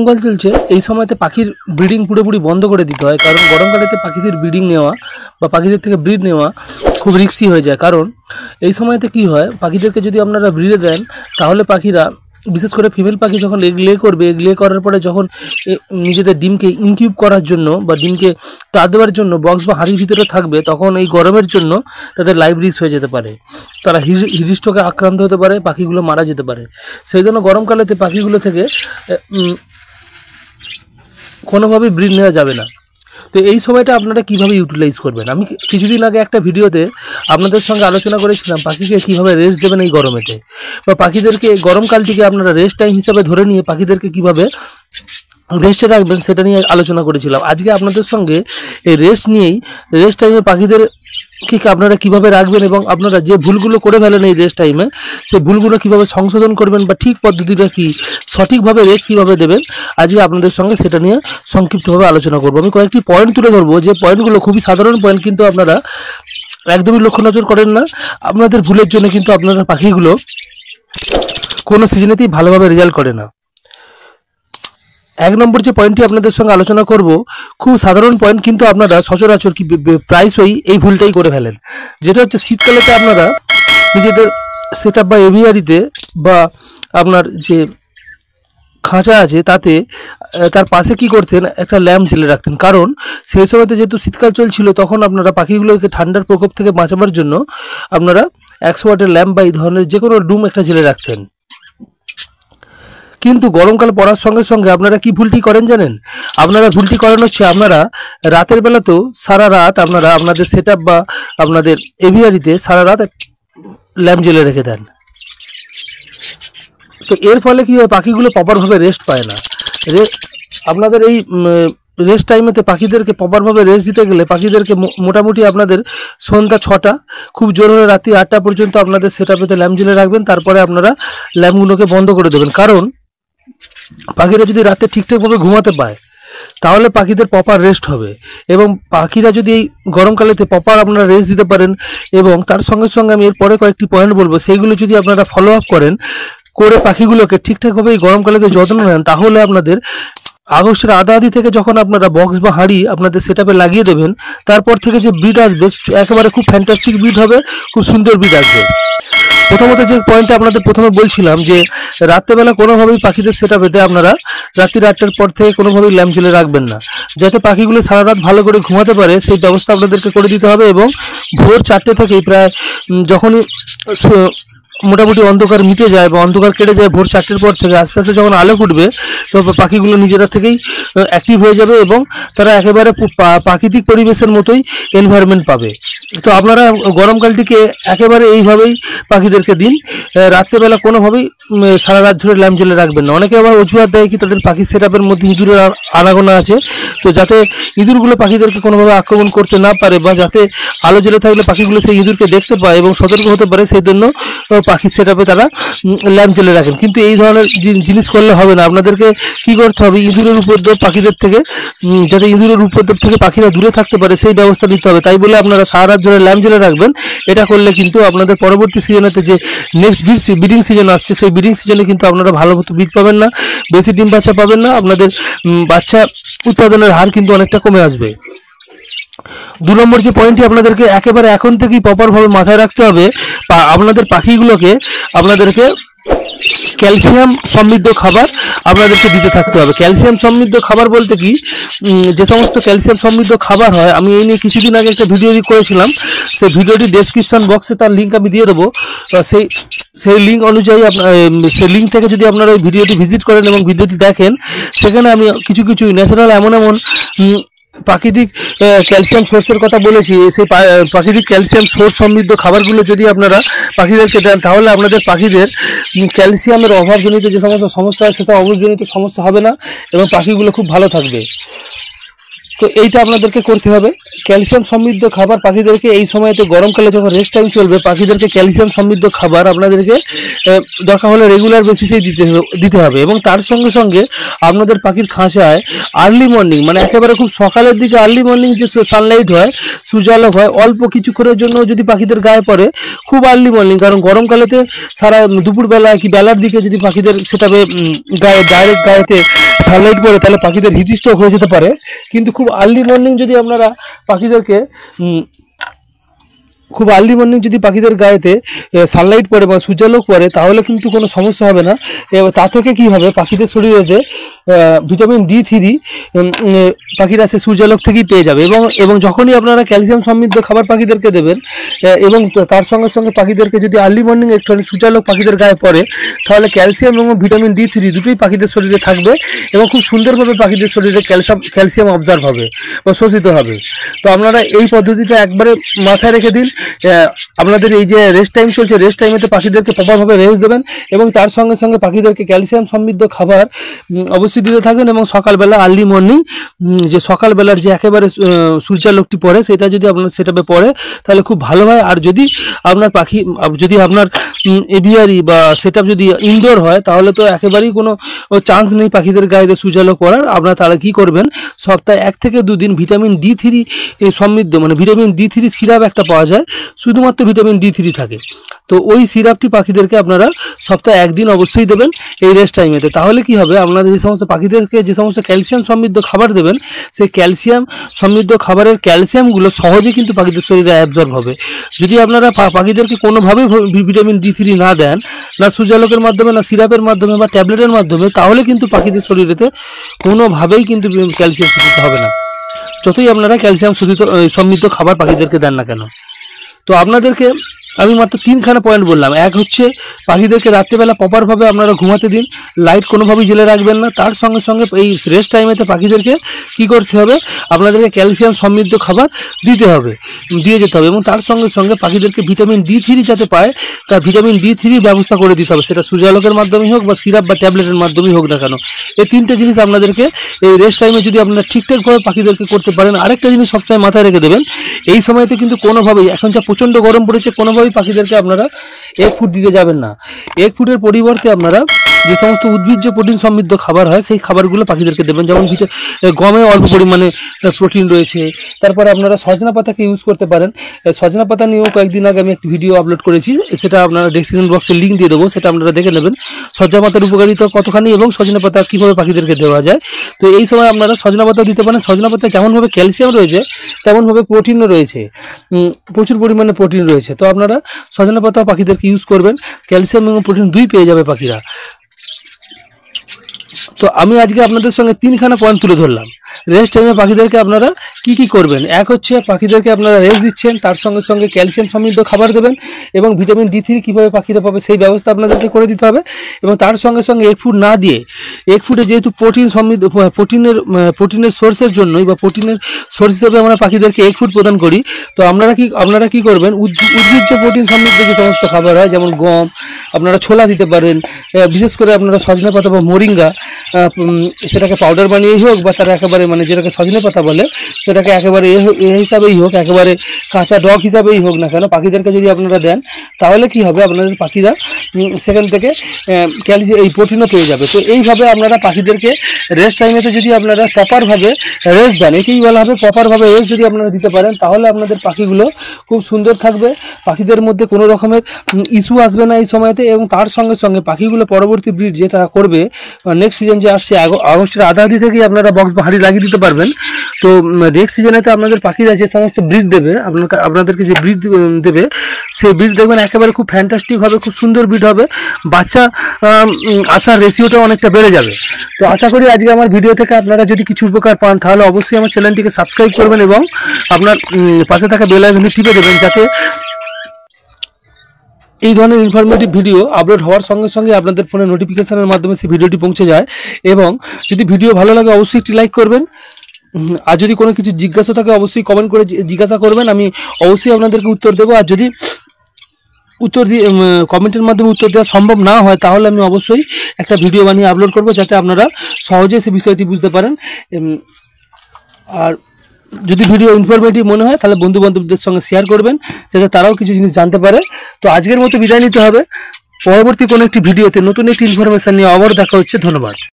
গরমকাল চলছে, এই সময়তে পাখির ব্রিডিং পুরোপুরি বন্ধ করে দিতে হয়, কারণ গরমকালেতে পাখিদের ব্রিডিং নেওয়া বা পাখিদের থেকে ব্রিড নেওয়া খুব রিস্কি হয়ে যায়। কারণ এই সময়তে কি হয়, পাখিদেরকে যদি আপনারা ব্রিডে দেন তাহলে পাখিরা, বিশেষ করে ফিমেল পাখি যখন এগ লে করবে, এগ লে করার পরে যখন নিজেদের ডিমকে ইনকিউব করার জন্য বা ডিমকে তা দেওয়ার জন্য বক্স বা হাঁড়ির ভিতরে থাকবে, তখন এই গরমের জন্য তাদের লাইফ রিস্ক হয়ে যেতে পারে, তারা হৃদস্ট্রোকে আক্রান্ত হতে পারে, পাখিগুলো মারা যেতে পারে। সেই জন্য গরমকালেতে পাখিগুলো থেকে কোনোভাবেই ব্রিড নেওয়া যাবে না। তো এই সময়টা আপনারা কিভাবে ইউটিলাইজ করবেন, আমি কিছুদিন আগে একটা ভিডিওতে আপনাদের সঙ্গে আলোচনা করেছিলাম পাখিকে কিভাবে রেস্ট দেবেন এই গরমেতে, বা পাখিদেরকে গরমকালটিকে আপনারা রেস্ট টাইম হিসাবে ধরে নিয়ে পাখিদেরকে কিভাবে রেস্টে রাখবেন সেটা নিয়ে আলোচনা করেছিলাম। আজকে আপনাদের সঙ্গে এই রেস্ট নিয়েই, রেস্ট টাইমে পাখিদের আপনারা কিভাবে রাখবেন এবং আপনারা যে ভুলগুলো করে ফেলেন এই রেস্ট টাইমে, সেই ভুলগুলো কিভাবে সংশোধন করবেন বা ঠিক পদ্ধতিটা কি, সঠিকভাবে রেস্ট কীভাবে দেবেন, আজকে আপনাদের সঙ্গে সেটা নিয়ে সংক্ষিপ্তভাবে আলোচনা করবো। আমি কয়েকটি পয়েন্ট তুলে ধরবো, যে পয়েন্টগুলো খুবই সাধারণ পয়েন্ট, কিন্তু আপনারা একদমই লক্ষ্য নজর করেন না। আপনাদের ভুলের জন্য কিন্তু আপনারা পাখিগুলো কোনো সিজনেতেই ভালোভাবে রেজাল্ট করে না। এক নম্বর যে পয়েন্টটি আপনাদের সঙ্গে আলোচনা করব, খুব সাধারণ পয়েন্ট, কিন্তু আপনারা সচরাচর কি প্রায়শই এই ভুলটাই করে ফেলেন, যেটা হচ্ছে শীতকালেতে আপনারা নিজেদের সেটআপ বা এভিয়ারিতে বা আপনার যে খাঁচা আছে তাতে তার পাশে কি করতেন, একটা ল্যাম্প জ্বেলে রাখতেন। কারণ সেই সময়তে যেহেতু শীতকাল চলছিল, তখন আপনারা পাখিগুলোকে ঠান্ডার প্রকোপ থেকে বাঁচাবার জন্য আপনারা 100 ওয়াটের ল্যাম্প বা এই ধরনের যে কোনো ডুম একটা জ্বেলে রাখতেন। কিন্তু গরমকাল পড়ার সঙ্গে সঙ্গে আপনারা কি ভুলটি করেন জানেন, আপনারা ভুলটি করেন হচ্ছে, আপনারা রাতের বেলাতেও সারা রাত আপনারা আপনাদের সেটআপ বা আপনাদের এভিয়ারিতে সারা রাত ল্যাম্প জ্বেলে রেখে দেন। তো এর ফলে কি হয়, পাখিগুলো প্রপারভাবে রেস্ট পায় না। আপনাদের এই রেস্ট টাইমেতে পাখিদেরকে প্রপারভাবে রেস্ট দিতে গেলে পাখিদেরকে মোটামুটি আপনাদের সন্ধ্যা 6টা, খুব জোর হলে রাত্রি 8টা পর্যন্ত আপনাদের সেটআপেতে ল্যাম্প জ্বেলে রাখবেন। তারপরে আপনারা ল্যাম্পগুলোকে বন্ধ করে দেবেন। কারণ পাখিরা যদি রাতে ঠিকঠাকভাবে ঘুমাতে পায় তাহলে পাখিদের প্রপার রেস্ট হবে, এবং পাখিরা যদি এই গরমকালেতে প্রপার আপনারা রেস্ট দিতে পারেন, এবং তার সঙ্গে সঙ্গে আমি এরপরে কয়েকটি পয়েন্ট বলবো, সেইগুলো যদি আপনারা ফলো আপ করেন করে পাখিগুলোকে ঠিকঠাকভাবে এই গরমকালেতে যত্ন নেন, তাহলে আপনাদের আগস্টের আধি থেকে যখন আপনারা বক্স বা হাঁড়ি আপনাদের সেটআপে লাগিয়ে দেবেন, তারপর থেকে যে ব্রিড আসবে একেবারে খুব ফ্যান্টাস্টিক ব্রিড হবে, খুব সুন্দর ব্রিড আসবে। প্রথমত যে পয়েন্টটা আপনাদের প্রথমে বলছিলাম, যে রাত্রেবেলা কোনোভাবেই পাখিদের সেটআপেতে আপনারা রাত্রি 8টার পর থেকে কোনোভাবেই ল্যাম্প জ্বেলে রাখবেন না, যাতে পাখিগুলো সারা রাত ভালো করে ঘুমাতে পারে সেই ব্যবস্থা আপনাদেরকে করে দিতে হবে। এবং ভোর 4টে থেকেই প্রায় যখনই মোটামুটি অন্ধকার মিটে যায় বা অন্ধকার কেটে যায়, ভোর 4টের পর থেকে আস্তে আস্তে যখন আলো ফুটবে, তো পাখিগুলো নিজেরা থেকেই অ্যাক্টিভ হয়ে যাবে এবং তারা একেবারে প্রাকৃতিক পরিবেশের মতোই এনভায়রনমেন্ট পাবে। তো আপনারা গরমকালটিকে একেবারে এইভাবেই পাখিদেরকে দিন, রাত্রেবেলা কোনোভাবেই সারা রাত ধরে ল্যাম্প জ্বেলে রাখবেন না। অনেকে আবার অজুহাত দেয় কি তাদের পাখির সেটআপের মধ্যে ইঁদুরের আনাগোনা আছে, তো যাতে ইঁদুরগুলো পাখিদেরকে কোনোভাবে আক্রমণ করতে না পারে, বা যাতে আলো জ্বেলে থাকলে পাখিগুলো সেই ইঁদুরকে দেখতে পায় এবং সতর্ক হতে পারে, সেই জন্য পাখির সেটআপে তারা ল্যাম্প জ্বেলে রাখেন। কিন্তু এই ধরনের জিনিস করলে হবে না। আপনাদেরকে কি করতে হবে, ইঁদুরের উপদ্রব পাখিদের থেকে, যাতে ইঁদুরের উপদ্রব থেকে পাখিরা দূরে থাকতে পারে সেই ব্যবস্থা নিতে হবে। তাই বলে আপনারা সারা রাত ধরে ল্যাম্প জ্বেলে রাখবেন, এটা করলে কিন্তু আপনাদের পরবর্তী সিজনেতে যে নেক্সট ব্রিডিং সিজন আসছে, সেই ব্রিডিং সিজনে কিন্তু আপনারা ভালো মতো ব্রিড পাবেন না, বেশি ডিম বাচ্চা পাবেন না, আপনাদের বাচ্চা উৎপাদনের হার কিন্তু অনেকটা কমে আসবে। 2 নম্বর যে পয়েন্টটি আপনাদেরকে একেবারে এখন থেকেই প্রপারভাবে মাথায় রাখতে হবে, আপনাদের পাখিগুলোকে আপনাদেরকে ক্যালসিয়াম সমৃদ্ধ খাবার আপনাদেরকে দিতে থাকতে হবে। ক্যালসিয়াম সমৃদ্ধ খাবার বলতে কি, যে সমস্ত ক্যালসিয়াম সমৃদ্ধ খাবার হয়, আমি এই নিয়ে কিছুদিন আগে একটা ভিডিও করেছিলাম, সেই ভিডিওটি ডেসক্রিপশন বক্সে তার লিঙ্ক আমি দিয়ে দেবো। সেই লিঙ্ক অনুযায়ী সেই লিঙ্ক থেকে যদি আপনারা ওই ভিডিওটি ভিজিট করেন এবং ভিডিওটি দেখেন, সেখানে আমি কিছু ন্যাচারাল এমন প্রাকৃতিক ক্যালসিয়াম সোর্সের কথা বলেছি। সেই প্রাকৃতিক ক্যালসিয়াম সোর্স সমৃদ্ধ খাবারগুলো যদি আপনারা পাখিদেরকে দেন, তাহলে আপনাদের পাখিদের ক্যালসিয়ামের অভাবজনিত যে সমস্ত সমস্যা হয় সেসব অভাবজনিত সমস্যা হবে না এবং পাখিগুলো খুব ভালো থাকবে। তো এইটা আপনাদেরকে করতে হবে। ক্যালসিয়াম সমৃদ্ধ খাবার পাখিদেরকে এই সময়তে গরমকালে যখন রেস্ট টাইম চলবে পাখিদেরকে ক্যালসিয়াম সমৃদ্ধ খাবার আপনাদেরকে দরকার হলে রেগুলার বেসিসেই দিতে হবে। এবং তার সঙ্গে সঙ্গে আপনাদের পাখির খাঁচায় আর্লি মর্নিং মানে একেবারে খুব সকালের দিকে আর্লি মর্নিং যে সানলাইট হয়, সূর্যালোক হয়, অল্প কিছুক্ষণের জন্য যদি পাখিদের গায়ে পড়ে খুব আর্লি মর্নিং, কারণ গরমকালেতে সারা দুপুরবেলা কি বেলার দিকে যদি পাখিদের সেটাবে গায়ে ডাইরেক্ট গায়েতে সানলাইট পড়ে তাহলে পাখিদের হিট স্ট্রোক হয়ে যেতে পারে। কিন্তু খুব আর্লি মর্নিং যদি আপনারা পাখিদেরকে খুব আর্লি মর্নিং যদি পাখিদের গায়েতে সানলাইট পড়ে বা সূর্যালোক পড়ে তাহলে কিন্তু কোনো সমস্যা হবে না। তা থেকে কি হবে, পাখিদের শরীরেতে ভিটামিন D3 পাখিরা সে সূর্যালোক থেকেই পেয়ে যাবে। এবং যখনই আপনারা ক্যালসিয়াম সমৃদ্ধ খাবার পাখিদেরকে দেবেন এবং তার সঙ্গে সঙ্গে পাখিদেরকে যদি আর্লি মর্নিং একটুখানি সূর্যালোক পাখিদের গায়ে পড়ে তাহলে ক্যালসিয়াম এবং ভিটামিন D3 দুটোই পাখিদের শরীরে থাকবে এবং খুব সুন্দরভাবে পাখিদের শরীরে ক্যালসিয়াম অবজার্ভ হবে বা শোষিত হবে। তো আপনারা এই পদ্ধতিটা একবারে মাথায় রেখে দিন। আপনাদের এই যে রেস্ট টাইম চলছে, রেস্ট টাইমেতে পাখিদেরকে প্রপারভাবে রেস্ট দেবেন এবং তার সঙ্গে সঙ্গে পাখিদেরকে ক্যালসিয়াম সমৃদ্ধ খাবার অবশ্যই দিতে থাকবেন। এবং সকালবেলা আর্লি মর্নিং যে সকালবেলার যে একেবারে সূর্যালোকটি পড়ে সেটা যদি আপনার সেটাপে পড়ে তাহলে খুব ভালো হয়। আর যদি আপনার পাখি যদি আপনার এভিয়ারি বা সেটআপ যদি ইনডোর হয় তাহলে তো একেবারেই কোনো চান্স নেই পাখিদের গায়ে সূর্যালোক পড়ার। আপনারা তাহলে কী করবেন, সপ্তাহে 1 থেকে 2 দিন ভিটামিন D3 সমৃদ্ধ মানে ভিটামিন D3 সিরাপ একটা পাওয়া যায়, শুধুমাত্র ভিটামিন D3 থাকে। তো ওই সিরাপটি পাখিদেরকে আপনারা সপ্তাহে 1 দিন অবশ্যই দেবেন এই রেস্ট টাইমেতে। তাহলে কি হবে, আপনারা যে সমস্ত পাখিদেরকে যে সমস্ত ক্যালসিয়াম সমৃদ্ধ খাবার দেবেন সেই ক্যালসিয়াম সমৃদ্ধ খাবারের ক্যালসিয়ামগুলো সহজে কিন্তু পাখিদের শরীরে অ্যাবজর্ব হবে। যদি আপনারা পাখিদেরকে কোনোভাবেই ভিটামিন D3 না দেন, না সূর্যালোকের মাধ্যমে, না সিরাপের মাধ্যমে বা ট্যাবলেটের মাধ্যমে, তাহলে কিন্তু পাখিদের শরীরেতে কোনোভাবেই কিন্তু ক্যালসিয়াম শোষিত হবে না, যতই আপনারা ক্যালসিয়াম সমৃদ্ধ খাবার পাখিদেরকে দেন না কেন। তো আপনাদেরকে আমি মাত্র 3খানা পয়েন্ট বললাম। এক হচ্ছে পাখিদেরকে রাত্রেবেলা প্রপারভাবে আপনারা ঘুমাতে দিন, লাইট কোনোভাবেই জ্বেলে রাখবেন না। তার সঙ্গে সঙ্গে এই রেস্ট টাইমেতে পাখিদেরকে কী করতে হবে, আপনাদেরকে ক্যালসিয়াম সমৃদ্ধ খাবার দিয়ে যেতে হবে। এবং তার সঙ্গে সঙ্গে পাখিদেরকে ভিটামিন D3 যাতে পায় তার ভিটামিন D3 ব্যবস্থা করে দিতে হবে, সেটা সূর্যালোকের মাধ্যমেই হোক বা সিরাপ বা ট্যাবলেটের মাধ্যমেই হোক না কেন। এই 3টে জিনিস আপনাদেরকে এই রেস্ট টাইমে যদি আপনারা ঠিকঠাকভাবে পাখিদেরকে করতে পারেন। আরেকটা জিনিস সবসময় মাথায় রেখে দেবেন, এই সময়তে কিন্তু কোনোভাবেই এখন যা প্রচণ্ড গরম পড়েছে কোনোভাবেই পাখিদেরকে আপনারা এগ ফুড দিতে যাবেন না। এগ ফুডের পরিবর্তে আপনারা যে সমস্ত উদ্ভিজ্জ প্রোটিন সমৃদ্ধ খাবার হয় সেই খাবারগুলো পাখিদেরকে দেবেন। যেমন গমে অল্প পরিমাণে প্রোটিন রয়েছে। তারপরে আপনারা সজনা পাতাকে ইউজ করতে পারেন। সজনা পাতা নিয়েও কয়েকদিন আগে আমি একটি ভিডিও আপলোড করেছি, সেটা আপনারা ডেসক্রিপশন বক্সে লিঙ্ক দিয়ে দেবো, সেটা আপনারা দেখে নেবেন সজনা পাতার উপকারিতা কতখানি এবং সজনা পাতা কীভাবে পাখিদেরকে দেওয়া যায়। তো এই সময় আপনারা সজনা পাতা দিতে পারেন। সজনা পাতায় যেমনভাবে ক্যালসিয়াম রয়েছে তেমনভাবে প্রোটিনও রয়েছে, প্রচুর পরিমাণে প্রোটিন রয়েছে। তো আপনারা সজনা পাতাও পাখিদেরকে ইউজ করবেন, ক্যালসিয়াম এবং প্রোটিন দুই পেয়ে যাবে পাখিরা। তো আমি আজকে আপনাদের সঙ্গে 3খানা পয়েন্ট তুলে ধরলাম। রেস্ট টাইমে পাখিদেরকে আপনারা কি করবেন, এক হচ্ছে পাখিদেরকে আপনারা রেস্ট দিচ্ছেন, তার সঙ্গে সঙ্গে ক্যালসিয়াম সমৃদ্ধ খাবার দেবেন এবং ভিটামিন D3 কীভাবে পাখিরা পাবে সেই ব্যবস্থা আপনাদেরকে করে দিতে হবে। এবং তার সঙ্গে সঙ্গে এগ ফুড না দিয়ে, এগ ফুডে যেহেতু প্রোটিন সমৃদ্ধ প্রোটিনের সোর্সের জন্যই বা প্রোটিনের সোর্স হিসেবে আমরা পাখিদেরকে এগ ফুড প্রদান করি। তো আপনারা কি করবেন, উদ্ভিজ্জ প্রোটিন সমৃদ্ধ যে সমস্ত খাবার হয় যেমন গম, আপনারা ছোলা দিতে পারেন। বিশেষ করে আপনারা সজনে পাতা বা মোরিঙ্গা সেটাকে পাউডার বানিয়েই হোক বা তারা একেবারে মানে যেটাকে সজনে পাতা বলে সেটাকে একেবারে এ হিসাবেই হোক, একেবারে কাঁচা ডগ হিসাবেই হোক না কেন, পাখিদেরকে যদি আপনারা দেন তাহলে কি হবে, আপনাদের পাখিরা সেখান থেকে এই প্রোটিনও পেয়ে যাবে। তো এইভাবে আপনারা পাখিদেরকে রেস্ট টাইমেতে যদি আপনারা প্রপারভাবে রেস্ট দেন, এটাই বলা হবে প্রপারভাবে রেস্ট যদি আপনারা দিতে পারেন তাহলে আপনাদের পাখিগুলো খুব সুন্দর থাকবে, পাখিদের মধ্যে কোনো রকমের ইস্যু আসবে না এই সময়তে। এবং তার সঙ্গে সঙ্গে পাখিগুলো পরবর্তী ব্রিড যেটা করবে নেক্সট সিজন যে আসছে আগস্টের আধাআধি থেকেই আপনারা বক্স বা হাঁড়ি লাগিয়ে দিতে পারবেন। তো নেক্সট সিজনেতে আপনাদের পাখিরা যে সমস্ত ব্রিড দেবে আপনাদেরকে যে ব্রিড দেবে সেই ব্রিড দেখবেন একেবারে খুব ফ্যান্টাস্টিক হবে, খুব সুন্দর ব্রিড হবে, বাচ্চা আসার রেশিওটা অনেকটা বেড়ে যাবে। তো আশা করি আজকে আমার ভিডিও থেকে আপনারা যদি কিছু উপকার পান তাহলে অবশ্যই আমার চ্যানেলটিকে সাবস্ক্রাইব করবেন এবং আপনার পাশে থাকা বেল আইকনটি টিপে দেবেন যাতে এই ধরনের ইনফরমেটিভ ভিডিও আপলোড হওয়ার সঙ্গে সঙ্গে আপনাদের ফোনে নোটিফিকেশনের মাধ্যমে সেই ভিডিওটি পৌঁছে যায়। এবং যদি ভিডিও ভালো লাগে অবশ্যই একটি লাইক করবেন। আর যদি কোনো কিছু জিজ্ঞাসা থাকে অবশ্যই কমেন্ট করে জিজ্ঞাসা করবেন, আমি অবশ্যই আপনাদেরকে উত্তর দেবো। আর যদি কমেন্টের মাধ্যমে উত্তর দেওয়া সম্ভব না হয় তাহলে আমি অবশ্যই একটা ভিডিও বানিয়ে আপলোড করব যাতে আপনারা সহজে সে বিষয়টি বুঝতে পারেন। আর যদি ভিডিও ইনফরমেটিভ মনে হয় তাহলে বন্ধু বান্ধবদের সঙ্গে শেয়ার করবেন, যাতে তারাও কিছু জিনিস জানতে পারে। তো আজকের মতো বিদায় নিতে হবে। পরবর্তী কোনো একটি ভিডিওতে নতুন একটি ইনফরমেশন নিয়ে আবার দেখা হচ্ছে। ধন্যবাদ।